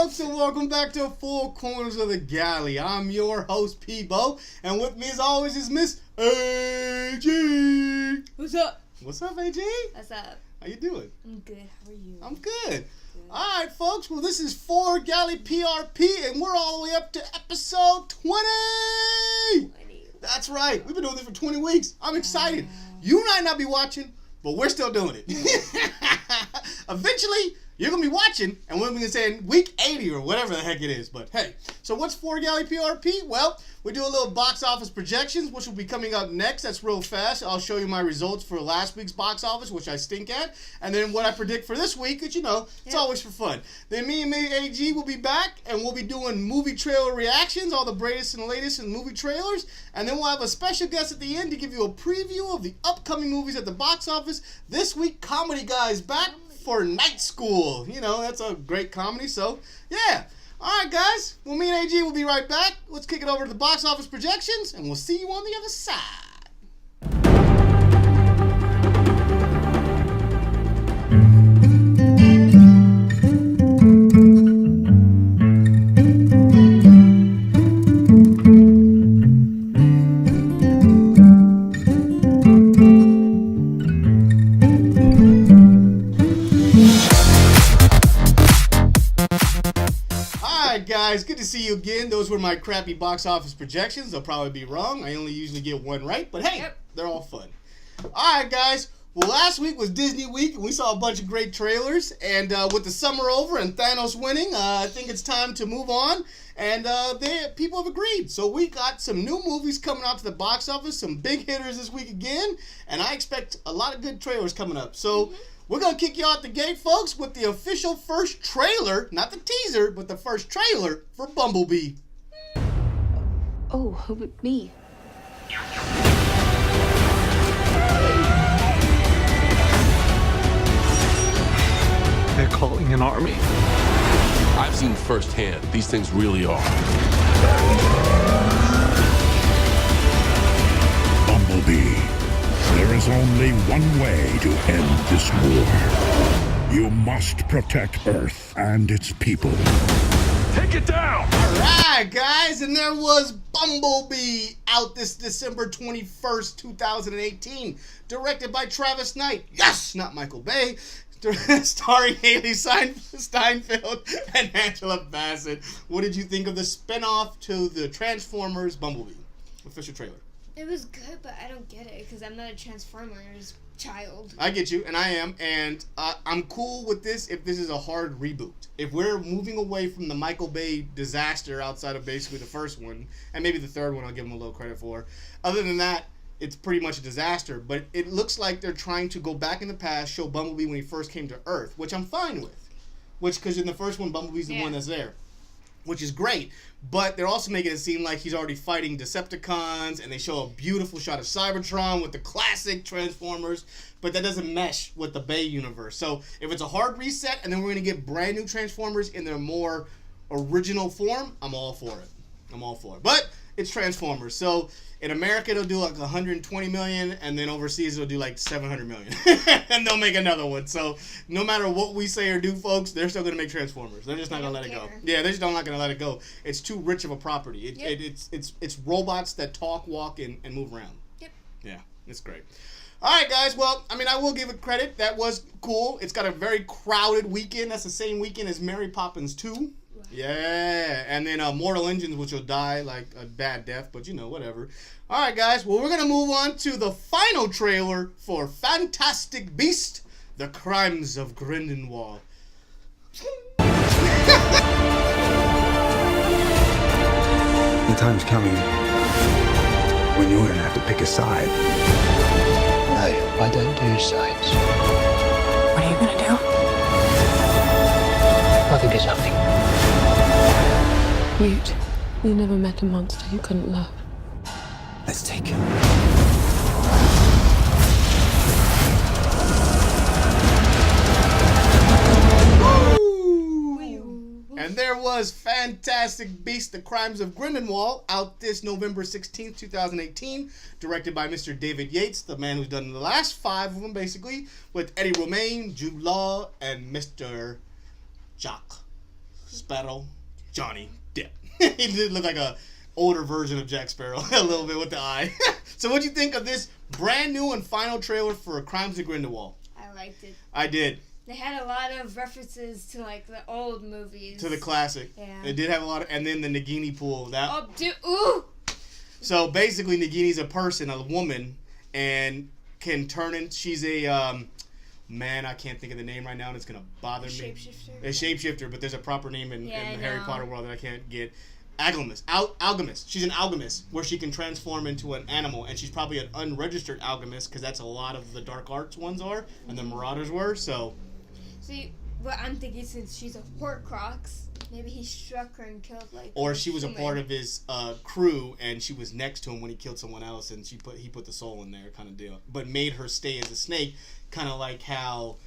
folks, and welcome back to Four Corners of the Galley. I'm your host, PBO, and with me as always is Miss AG. What's up? What's up, AG? What's up? How you doing? I'm good. How are you? I'm good. Alright, folks, well, this is 4Galley PRP, and we're all the way up to episode 20! That's right. We've been doing this for 20 weeks. I'm excited. You might not be watching, but we're still doing it. Eventually, you're going to be watching, and we're going to say week 80 or whatever the heck it is. But hey, so what's 4Galley PRP? Well, we do a little box office projections, which will be coming up next. That's real fast. I'll show you my results for last week's box office, which I stink at. And then what I predict for this week, which, it's always for fun. Then me and AG will be back, and we'll be doing movie trailer reactions, all the greatest and latest in movie trailers. And then we'll have a special guest at the end to give you a preview of the upcoming movies at the box office. This week, Comedy Guy is back for Night School. That's a great comedy, so yeah. Alright guys, well, me and AG will be right back. Let's kick it over to the box office projections, and we'll see you on the other side. Guys, good to see you again. Those were my crappy box office projections. They'll probably be wrong. I only usually get one right, but hey, They're all fun. Alright guys, well, last week was Disney week, and we saw a bunch of great trailers, and with the summer over and Thanos winning, I think it's time to move on, and people have agreed. So we got some new movies coming out to the box office, some big hitters this week again, and I expect a lot of good trailers coming up. So we're going to kick you out the gate, folks, with the official first trailer, not the teaser, but the first trailer for BumbleBee. Oh, who but me? They're calling an army. I've seen firsthand, these things really are. BumbleBee. There is only one way to end this war. You must protect Earth and its people. Take it down! Alright, guys, and there was BumbleBee out this December 21st, 2018. Directed by Travis Knight. Yes! Not Michael Bay. Starring Haley Steinfeld and Angela Bassett. What did you think of the spinoff to the Transformers BumbleBee? Official trailer. It was good, but I don't get it because I'm not a Transformers child. I get you, and I am, and I'm cool with this if this is a hard reboot. If we're moving away from the Michael Bay disaster outside of basically the first one, and maybe the third one I'll give them a little credit for. Other than that, it's pretty much a disaster, but it looks like they're trying to go back in the past, show Bumblebee when he first came to Earth, which I'm fine with. Because in the first one, Bumblebee's the one that's there, which is great. But they're also making it seem like he's already fighting Decepticons, and they show a beautiful shot of Cybertron with the classic Transformers, but that doesn't mesh with the Bay universe. So if it's a hard reset, and then we're going to get brand new Transformers in their more original form, I'm all for it. But it's Transformers, so in America they'll do like 120 million, and then overseas they'll do like 700 million, and they'll make another one. So no matter what we say or do, folks, they're still gonna make Transformers. They're just not gonna let it go. Yeah, they're just not gonna let it go. It's too rich of a property. It's robots that talk, walk, and move around. Yep. Yeah, it's great. All right, guys. Well, I mean, I will give it credit. That was cool. It's got a very crowded weekend. That's the same weekend as Mary Poppins 2. Yeah, and then Mortal Engines, which will die like a bad death, but whatever. Alright guys, well, we're going to move on to the final trailer for Fantastic Beasts, The Crimes of Grindelwald. The time's coming when you're going to have to pick a side. No, I don't do sides. What are you going to do? I think it's nothing. Mute. You never met a monster you couldn't love. Let's take him. And there was Fantastic Beasts, The Crimes of Grindelwald, out this November 16th, 2018, directed by Mr. David Yates, the man who's done the last 5 of them, basically, with Eddie Romaine, Jude Law, and Mr. Jacques Sparrow, Johnny Depp. He did look like a older version of Jack Sparrow, a little bit with the eye. So what'd you think of this brand new and final trailer for Crimes of Grindelwald? I liked it. I did. They had a lot of references to like the old movies. To the classic. Yeah. They did have a lot of, and then the Nagini pool. That. Oh, dude, ooh! So basically, Nagini's a person, a woman, and can turn in. She's a man. I can't think of the name right now, and it's gonna bother me. Shapeshifter. A shapeshifter, but there's a proper name in the Harry know. Potter world that I can't get. Alchemist. She's an alchemist where she can transform into an animal, and she's probably an unregistered alchemist because that's a lot of the dark arts ones are, and the Marauders were. So. See, what I'm thinking, since she's a Horcrux, maybe he struck her and killed like. Or she was a part of his crew, and she was next to him when he killed someone else, and he put the soul in there, kind of deal. But made her stay as a snake, kind of like how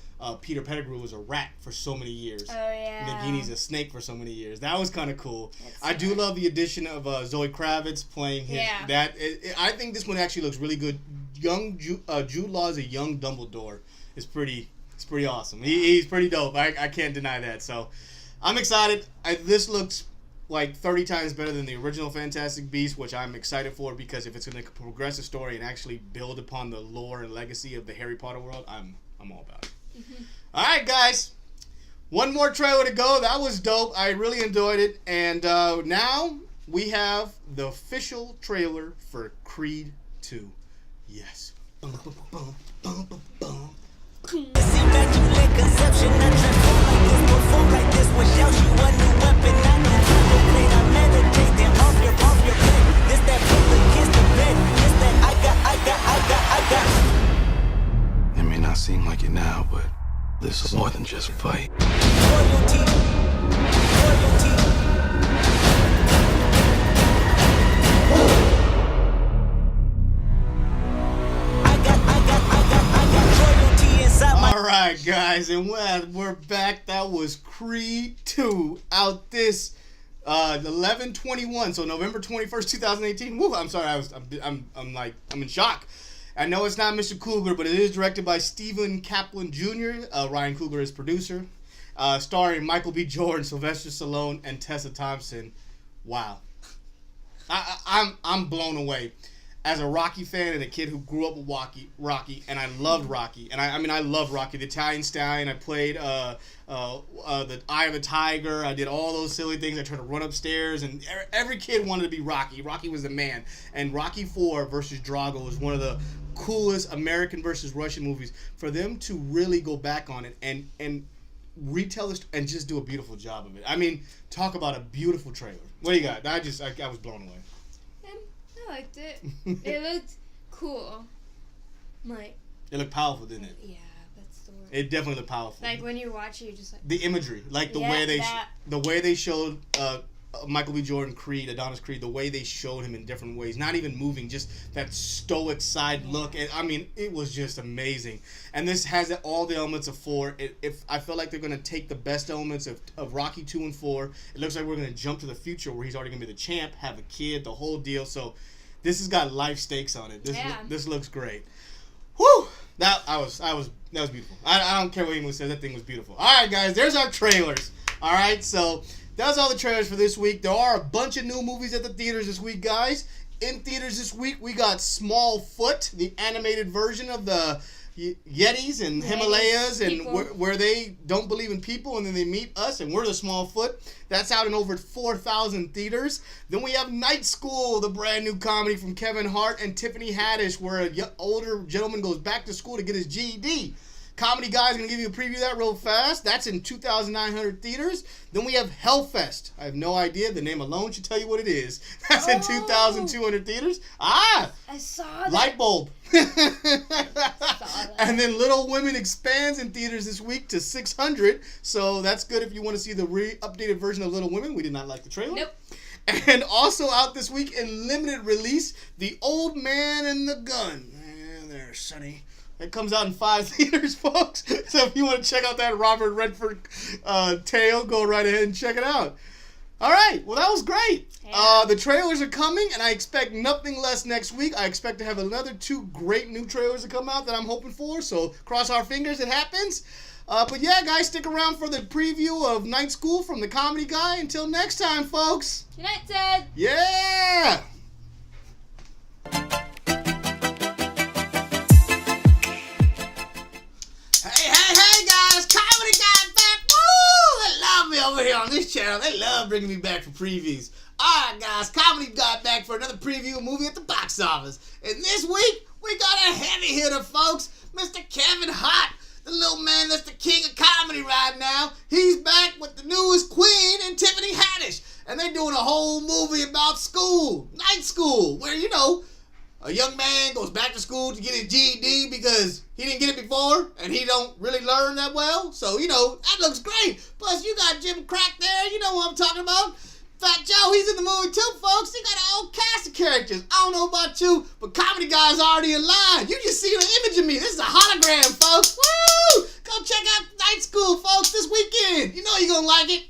Peter Pettigrew was a rat for so many years. Oh yeah. Nagini's a snake for so many years. That was kind of cool. That's I do love the addition of Zoe Kravitz playing his. Yeah. I think this one actually looks really good. Young Jude Law as a young Dumbledore is pretty. It's pretty awesome. He's pretty dope. I can't deny that. So, I'm excited. This looks like 30 times better than the original Fantastic Beasts, which I'm excited for because if it's going to progress the story and actually build upon the lore and legacy of the Harry Potter world, I'm all about it. Mm-hmm. All right, guys. One more trailer to go. That was dope. I really enjoyed it. And now we have the official trailer for Creed 2. Yes. Bum, bum, bum, bum, bum, bum. It may not seem like it now, but this is more than just a fight. Alright guys, and we're back. That was Creed 2 out this 11/21, so November 21st, 2018. Woo, I'm sorry, I'm in shock. I know it's not Mr. Coogler, but it is directed by Stephen Kaplan Jr. Ryan Coogler is producer. Starring Michael B. Jordan, Sylvester Stallone, and Tessa Thompson. Wow. I'm blown away. As a Rocky fan and a kid who grew up with Rocky, and I loved Rocky, and I love Rocky, the Italian Stallion. I played the Eye of the Tiger. I did all those silly things. I tried to run upstairs, and every kid wanted to be Rocky. Rocky was the man, and Rocky 4 versus Drago was one of the coolest American versus Russian movies. For them to really go back on it and retell this and just do a beautiful job of it. I mean, talk about a beautiful trailer. What do you got? I was blown away. I liked it. It looked cool. Like. It looked powerful, didn't it? Yeah, that's the word. It definitely looked powerful. Like when you watch it, you're just like. The imagery, like the way they showed Michael B. Jordan Creed, Adonis Creed, the way they showed him in different ways, not even moving, just that stoic side look. And, I mean, it was just amazing. And this has all the elements of 4. I feel like they're going to take the best elements of Rocky 2 and 4. It looks like we're going to jump to the future where he's already going to be the champ, have a kid, the whole deal. So this has got life stakes on it. This looks great. Whew! That was beautiful. I don't care what anyone says. That thing was beautiful. All right, guys. There's our trailers. All right, so that's all the trailers for this week. There are a bunch of new movies at the theaters this week, guys. In theaters this week, we got SmallFoot, the animated version of the Yetis and Himalayas, and where they don't believe in people, and then they meet us, and we're the SmallFoot. That's out in over 4,000 theaters. Then we have Night School, the brand new comedy from Kevin Hart and Tiffany Haddish, where an older gentleman goes back to school to get his GED. Comedy Guy's going to give you a preview of that real fast. That's in 2,900 theaters. Then we have Hellfest. I have no idea. The name alone should tell you what it is. That's in 2,200 theaters. I saw that. Light bulb. And then Little Women expands in theaters this week to 600. So that's good if you want to see the updated version of Little Women. We did not like the trailer. Nope. And also out this week in limited release, The Old Man and the Gun. There, Sonny. It comes out in 5 theaters, folks. So if you want to check out that Robert Redford tale, go right ahead and check it out. All right. Well, that was great. Yeah. The trailers are coming, and I expect nothing less next week. I expect to have another 2 great new trailers to come out that I'm hoping for. So cross our fingers it happens. But yeah, guys, stick around for the preview of Night School from the Comedy Guy. Until next time, folks. Good night, Ted. Yeah! Hey, guys, Comedy Guy back. Woo! They love me over here on this channel. They love bringing me back for previews. Alright, guys, Comedy Guy back for another preview of a movie at the box office. And this week, we got a heavy hitter, folks. Mr. Kevin Hart, the little man that's the king of comedy right now. He's back with the newest queen and Tiffany Haddish. And they're doing a whole movie about school, night school, where, you know, a young man goes back to school to get his GED because he didn't get it before and he don't really learn that well. So, you know, that looks great. Plus, you got Jim Crack there. You know what I'm talking about. Fat Joe, he's in the movie too, folks. He got a whole cast of characters. I don't know about you, but Comedy Guy's already in line. You just see an image of me. This is a hologram, folks. Woo! Go check out Night School, folks, this weekend. You know you're going to like it.